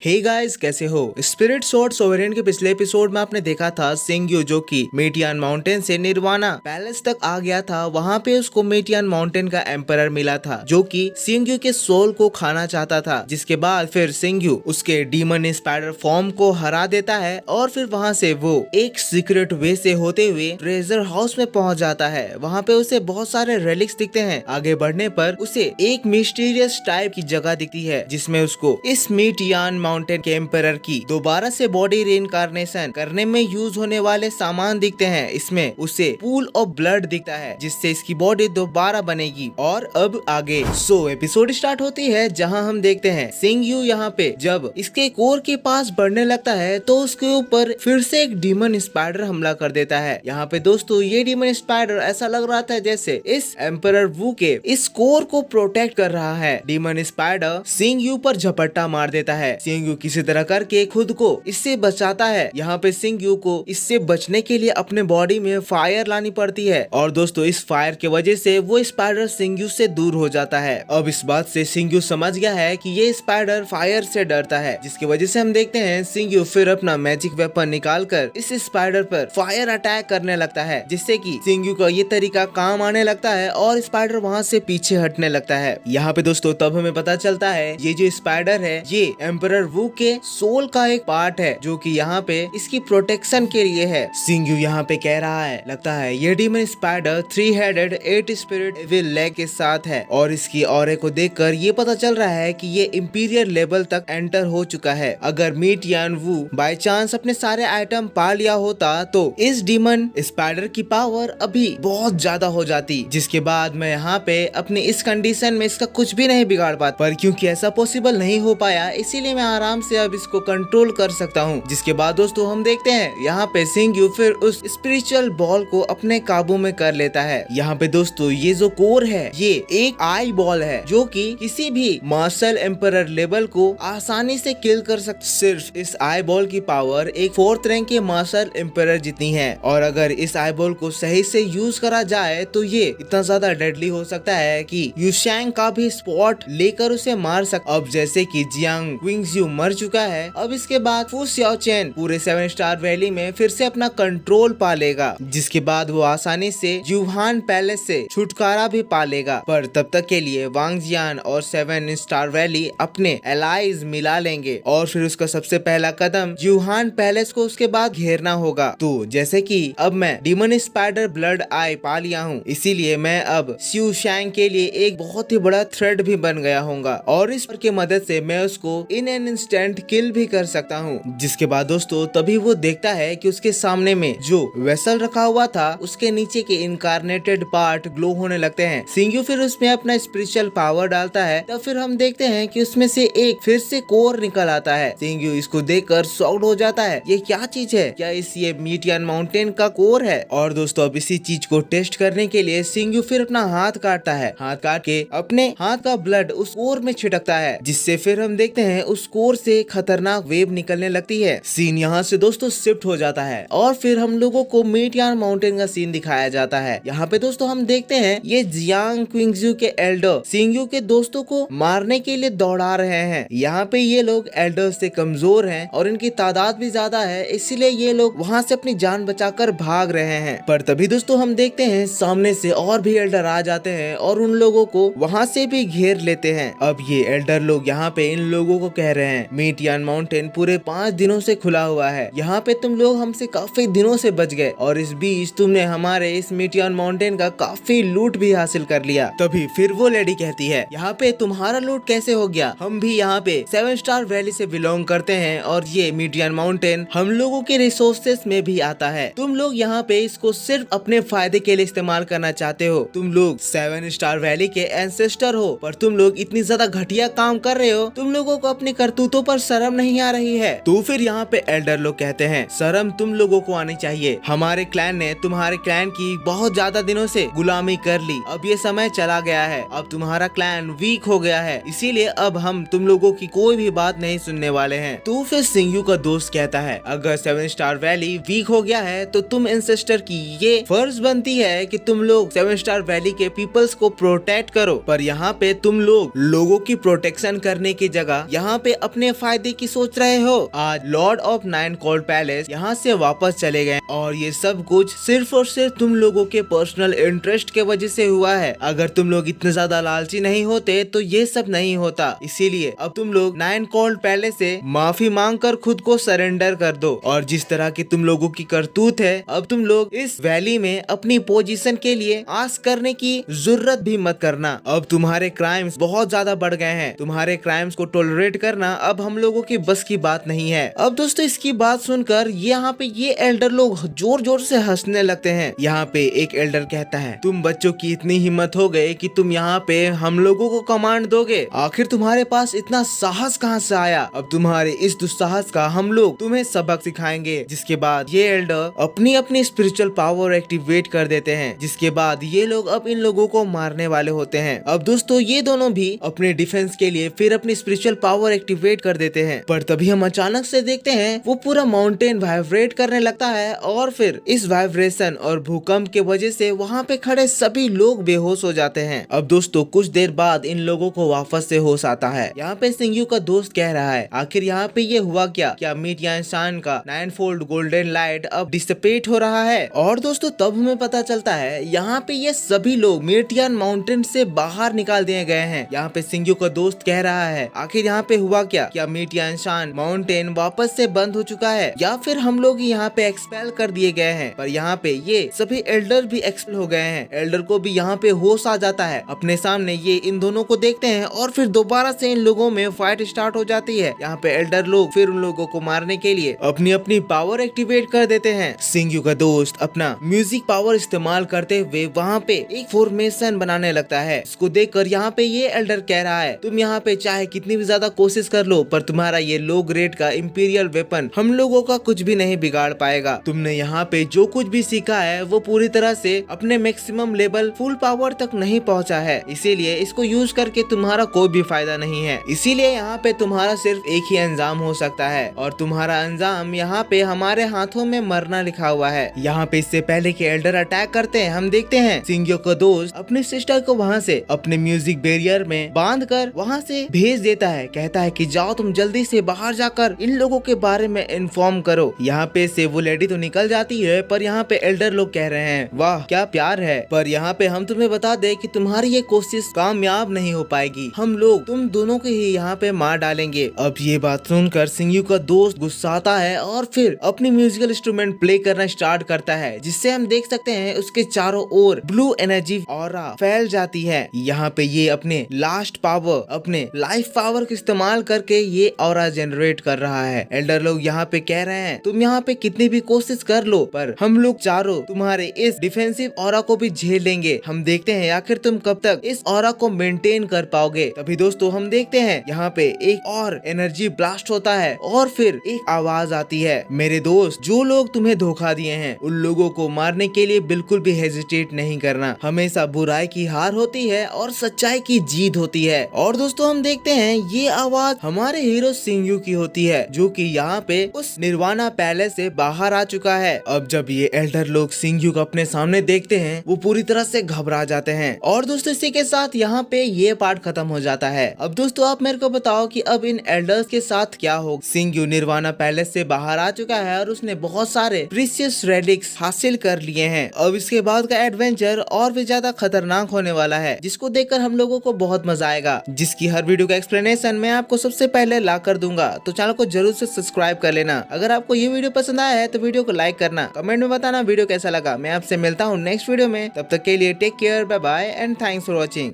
Hey guys, कैसे हो। Spirit sword sovereign के पिछले एपिसोड में आपने देखा था सिंग्यू जो कि मेटियन माउंटेन से निर्वाणा पैलेस तक आ गया था। वहाँ पे उसको मेटियन माउंटेन का एम्परर मिला था जो कि सिंग्यू के सोल को खाना चाहता था। जिसके बाद फिर सिंग्यू उसके डीमन स्पाइडर फॉर्म को हरा देता है और फिर वहाँ से वो एक सीक्रेट वे से होते हुए ट्रेजर हाउस में पहुँच जाता है। वहाँ पे उसे बहुत सारे रेलिक्स दिखते हैं। आगे बढ़ने पर उसे एक मिस्टीरियस टाइप की जगह दिखती है जिसमें उसको इस मेटियन माउंटेन के एम्परर की दोबारा से बॉडी रीइंकार्नेशन करने में यूज होने वाले सामान दिखते हैं। इसमें उसे पूल ऑफ ब्लड दिखता है जिससे इसकी बॉडी दोबारा बनेगी। और अब आगे एपिसोड स्टार्ट होती है जहां हम देखते हैं सिंग्यू यहाँ पे जब इसके कोर के पास बढ़ने लगता है तो उसके ऊपर फिर से एक डीमन स्पाइडर हमला कर देता है। यहाँ पे दोस्तों ये डीमन स्पाइडर ऐसा लग रहा था जैसे इस एम्परर वू के इस कोर को प्रोटेक्ट कर रहा है। डीमन स्पाइडर सिंग्यू पर झपट्टा मार देता है। सिंग्यू किसी तरह करके खुद को इससे बचाता है। यहाँ पे सिंग्यू को इससे बचने के लिए अपने बॉडी में फायर लानी पड़ती है और दोस्तों इस फायर के वजह से वो स्पाइडर सिंग्यू से दूर हो जाता है। अब इस बात से सिंग्यू समझ गया है कि ये स्पाइडर फायर से डरता है, जिसकी वजह से हम देखते हैं सिंग्यू फिर अपना मैजिक वेपन निकाल कर इस स्पाइडर पर फायर अटैक करने लगता है, जिससे कि सिंग्यू का ये तरीका काम आने लगता है और स्पाइडर वहाँ से पीछे हटने लगता है। यहाँ पे दोस्तों तब हमें पता चलता है ये जो स्पाइडर है ये एम्परर वू के सोल का एक पार्ट है जो कि यहाँ पे इसकी प्रोटेक्शन के लिए है। सिंग्यू यहाँ पे कह रहा है लगता है ये demon spider 3 headed 8 spirit will leg के साथ है और इसकी ऑरे को देखकर ये पता चल रहा है कि ये इंपीरियर लेवल तक एंटर हो चुका है। अगर मेटियन वू बाय चांस अपने सारे आइटम पा लिया होता तो इस डीमन स्पाइडर की पावर अभी बहुत ज्यादा हो जाती, जिसके बाद मैं यहाँ पे अपनी इस कंडीशन में इसका कुछ भी नहीं बिगाड़ पाता। पर क्योंकि ऐसा पॉसिबल नहीं हो पाया इसीलिए मैं आराम से अब इसको कंट्रोल कर सकता हूँ। जिसके बाद दोस्तों हम देखते हैं यहाँ पे सिंग्यू फिर उस स्पिरिचुअल बॉल को अपने काबू में कर लेता है। यहाँ पे दोस्तों ये जो कोर है ये एक आई बॉल है जो कि किसी भी मार्शल एम्परर लेवल को आसानी से किल कर सकता। सिर्फ इस आई बॉल की पावर एक 4th रैंक के मार्शल एम्परर जितनी है और अगर इस आई बॉल को सही से यूज करा जाए तो ये इतना ज्यादा डेडली हो सकता है कि युशैंग का भी स्पॉट लेकर उसे मार सकता। अब जैसे कि जियांग क्विंगज्यू मर चुका है, अब इसके बाद फू सियाओचेन पूरे 7 स्टार वैली में फिर से अपना कंट्रोल पा लेगा, जिसके बाद वो आसानी से जुहान पैलेस से छुटकारा भी पा लेगा। पर तब तक के लिए वांग जियान और 7 स्टार वैली अपने एलाइज मिला लेंगे और फिर उसका सबसे पहला कदम जुहान पैलेस को उसके बाद घेरना होगा। तो जैसे कि अब मैं डीमन स्पाइडर ब्लड आई पा लिया हूँ, इसीलिए मैं अब स्यू शैंग के लिए एक बहुत ही बड़ा थ्रेट भी बन गया होऊंगा और इस की मदद से मैं उसको इन एन इंस्टेंट किल भी कर सकता हूँ। जिसके बाद दोस्तों तभी वो देखता है कि उसके सामने में जो वेसल रखा हुआ था उसके नीचे के इनकारनेटेड पार्ट ग्लो होने लगते हैं। सिंग्यू फिर उसमें अपना स्पिरिचुअल पावर डालता है, तब फिर हम देखते हैं कि उसमें से एक फिर से कोर निकल आता है। सिंग्यू इसको देखकर शॉक्ड हो जाता है, ये क्या चीज है, क्या ये मेटियन माउंटेन का कोर है। और दोस्तों अब इसी चीज को टेस्ट करने के लिए सिंग्यू फिर अपना हाथ काटता है। हाथ काट के अपने हाथ का ब्लड उस कोर में छिड़कता है, जिससे फिर हम देखते हैं उस कोर से खतरनाक वेव निकलने लगती है। सीन यहाँ से दोस्तों शिफ्ट हो जाता है और फिर हम लोगों को मेटियन माउंटेन का सीन दिखाया जाता है। यहाँ पे दोस्तों हम देखते हैं ये जियांग क्विंगज्यू के एल्डर सिंग्यू के दोस्तों को मारने के लिए दौड़ा रहे हैं। यहाँ पे ये लोग एल्डर से कमजोर हैं और इनकी तादाद भी ज्यादा है, इसीलिए ये लोग वहाँ से अपनी जान बचाकर भाग रहे हैं। पर तभी दोस्तों हम देखते हैं सामने से और भी एल्डर आ जाते हैं और उन लोगों को वहाँ से भी घेर लेते हैं। अब ये एल्डर लोग यहाँ पे इन लोगों को कह रहे हैं मेटियन माउंटेन पूरे 5 दिनों से खुला हुआ है, यहाँ पे तुम लोग हमसे काफी दिनों से बच गए और इस बीच तुमने हमारे इस मेटियन माउंटेन का काफी लूट भी हासिल कर लिया। तभी फिर वो लेडी कहती है यहाँ पे तुम्हारा लूट कैसे हो गया, हम भी यहाँ पे 7 स्टार वैली से बिलोंग करते हैं और ये मेटियन माउंटेन हम लोगों के रिसोर्सेस में भी आता है। तुम लोग यहाँ पे इसको सिर्फ अपने फायदे के लिए इस्तेमाल करना चाहते हो। तुम लोग 7 स्टार वैली के एंसेस्टर हो पर तुम लोग इतनी ज्यादा घटिया काम कर रहे हो, तुम लोगों को अपने करतूतों पर शर्म नहीं आ रही है। तो फिर यहाँ पे एल्डर लोग कहते हैं शर्म तुम लोगों को आनी चाहिए, हमारे क्लैन ने तुम्हारे क्लैन की बहुत ज्यादा दिनों से गुलामी कर ली, अब ये समय चला गया है, अब तुम्हारा क्लैन वीक हो गया है, इसीलिए अब हम तुम लोगों की कोई भी बात नहीं सुनने वाले हैं। तो फिर सिंग्यू का दोस्त कहता है अगर 7 स्टार वैली वीक हो गया है तो तुम एंसेस्टर की ये फर्ज बनती है कि तुम लोग 7 स्टार वैली के पीपल्स को प्रोटेक्ट करो, पर यहाँ पे तुम लोग लोगों की प्रोटेक्शन करने की जगह यहाँ पे अपने फायदे की सोच रहे हो? आज Lord of nine cold palace यहाँ से वापस चले गए और ये सब कुछ सिर्फ और सिर्फ तुम लोगों के पर्सनल इंटरेस्ट के वजह से हुआ है। अगर तुम लोग इतने ज्यादा लालची नहीं होते तो ये सब नहीं होता। इसीलिए अब तुम लोग नाइन कोल्ड पैलेस से माफी मांग कर खुद को सरेंडर कर दो और जिस तरह की तुम लोगों की करतूत है अब तुम लोग इस वैली में अपनी पोजीशन के लिए आस करने की जरूरत भी मत करना। अब तुम्हारे क्राइम्स बहुत ज्यादा बढ़ गए हैं। तुम्हारे क्राइम्स को टॉलरेट करना अब हम लोगों की बस की बात नहीं है। अब दोस्तों इसकी बात सुनकर यहाँ पे ये एल्डर लोग जोर जोर से हंसने लगते हैं। यहाँ पे एक एल्डर कहता है, तुम बच्चों की इतनी हिम्मत हो गई कि तुम यहाँ पे हम लोगों को कमांड दोगे? आखिर तुम्हारे पास इतना साहस कहाँ से आया? अब तुम्हारे इस दुस्साहस का हम लोग तुम्हें सबक सिखाएंगे। जिसके बाद ये एल्डर अपनी अपनी स्पिरिचुअल पावर एक्टिवेट कर देते हैं। जिसके बाद ये लोग अब इन लोगों को मारने वाले होते हैं। अब दोस्तों ये दोनों भी अपने डिफेंस के लिए फिर अपनी स्पिरिचुअल पावर एक्टिवेट कर देते हैं। पर तभी हम अचानक से देखते हैं वो पूरा माउंटेन वाइब्रेट करने लगता है और फिर इस वाइब्रेशन और भूकंप के वजह से वहाँ पे खड़े सभी लोग बेहोश हो जाते हैं। अब दोस्तों कुछ देर बाद इन लोगों को वापस से होश आता है। यहाँ पे सिंगयू का दोस्त कह रहा है, आखिर यहाँ पे ये हुआ क्या मीटियान शान का नाइन फोल्ड गोल्डन लाइट अब डिसिपेट हो रहा है? और दोस्तों तब हमें पता चलता है यहाँ पे ये सभी लोग मीटियान माउंटेन से बाहर निकाल दिए गए हैं। यहाँ पे सिंगयू का दोस्त कह रहा है, आखिर यहाँ पे हुआ क्या मीटियान शान माउंटेन वापस से बंद हो चुका है या फिर हम लोग यहाँ पे एक्सपेल कर दिए गए हैं? पर यहाँ पे ये सभी एल्डर भी एक्सपेल हो गए हैं। एल्डर को भी यहाँ पे होश आ जाता है। अपने सामने ये इन दोनों को देखते हैं और फिर दोबारा से इन लोगों में फाइट स्टार्ट हो जाती है। यहाँ पे एल्डर लोग फिर उन लोगों को मारने के लिए अपनी अपनी पावर एक्टिवेट कर देते हैं। सिंगयू का दोस्त अपना म्यूजिक पावर इस्तेमाल करते हुए वहाँ पे एक फॉर्मेशन बनाने लगता है। इसको देखकर यहाँ पे ये एल्डर कह रहा है, तुम यहाँ पे चाहे कितनी भी ज्यादा कोशिश कर लो पर तुम्हारा ये लो ग्रेड का इंपीरियल वेपन हम लोगों का कुछ भी नहीं बिगाड़ पाएगा। तुमने यहाँ पे जो कुछ भी सीखा है वो पूरी तरह से अपने मैक्सिमम लेवल फुल पावर तक नहीं पहुँचा है, इसीलिए इसको यूज करके तुम्हारा कोई भी फायदा नहीं है। इसीलिए यहाँ पे तुम्हारा सिर्फ एक ही अंजाम हो सकता है और तुम्हारा अंजाम यहाँ पे हमारे हाथों में मरना लिखा हुआ है। यहाँ पे इससे पहले कि एल्डर अटैक करते हैं हम देखते हैं सिंगयू का दोस्त अपने सिस्टर को वहाँ से अपने म्यूजिक बैरियर में बांध कर वहाँ से भेज देता है। कहता है कि जाओ तुम जल्दी से बाहर जाकर इन लोगों के बारे में इन्फॉर्म करो। यहाँ पे से वो लेडी तो निकल जाती है पर यहाँ पे एल्डर लोग कह रहे हैं, वाह क्या प्यार है, पर यहाँ पे हम तुम्हें बता दे कि तुम्हारी ये कोशिश कामयाब नहीं हो पाएगी। हम लोग तुम दोनों के ही यहाँ पे मार डालेंगे। अब ये बात सुनकर सिंगयू का दोस्त गुस्साता है और फिर अपनी म्यूजिकल इंस्ट्रूमेंट प्ले करना स्टार्ट करता है, जिससे हम देख सकते हैं उसके चारों ओर ब्लू एनर्जी ऑरा फैल जाती है। यहाँ पे ये अपने लास्ट पावर अपने लाइफ पावर का इस्तेमाल करके ये ऑरा जनरेट कर रहा है। एल्डर लोग यहाँ पे कह रहे हैं, तुम यहाँ पे कितनी भी कोशिश कर लो पर हम लोग चारों तुम्हारे इस डिफेंसिव ऑरा को भी झेल लेंगे। हम देखते हैं आखिर तुम कब तक इस ऑरा को मेंटेन कर पाओगे। तभी दोस्तों हम देखते हैं यहाँ पे एक और एनर्जी ब्लास्ट होता है और फिर एक आवाज आती है, मेरे दोस्त जो लोग तुम्हें धोखा दिए हैं उन लोगों को मारने के लिए बिल्कुल भी हेजिटेट नहीं करना। हमेशा बुराई की हार होती है और सच्चाई की जीत होती है। और दोस्तों हम देखते हैं ये आवाज हमारे हीरो सिंगयू की होती है जो कि यहाँ पे उस निर्वाणा पैलेस से बाहर आ चुका है। अब जब ये एल्डर लोग सिंगयू को अपने सामने देखते हैं वो पूरी तरह से घबरा जाते हैं। और दोस्तों इसी के साथ यहाँ पे ये पार्ट खत्म हो जाता है। अब दोस्तों आप मेरे को बताओ कि अब इन एल्डर्स के साथ क्या हो। सिंगयू निर्वाणा पैलेस से बाहर आ चुका है और उसने बहुत सारे प्रीशियस रेलिक्स हासिल कर लिए हैं। अब इसके बाद का एडवेंचर और भी ज्यादा खतरनाक होने वाला है जिसको देखकर हम लोगों को बहुत मजा आएगा, जिसकी हर वीडियो का एक्सप्लेनेशन मैं आपको सबसे पहले ला कर दूंगा। तो चैनल को जरूर से सब्सक्राइब कर लेना। अगर आपको ये वीडियो पसंद आया है तो वीडियो को लाइक करना, कमेंट में बताना वीडियो कैसा लगा। मैं आपसे मिलता हूँ नेक्स्ट वीडियो में, तब तक के लिए take care, bye bye and thanks for watching.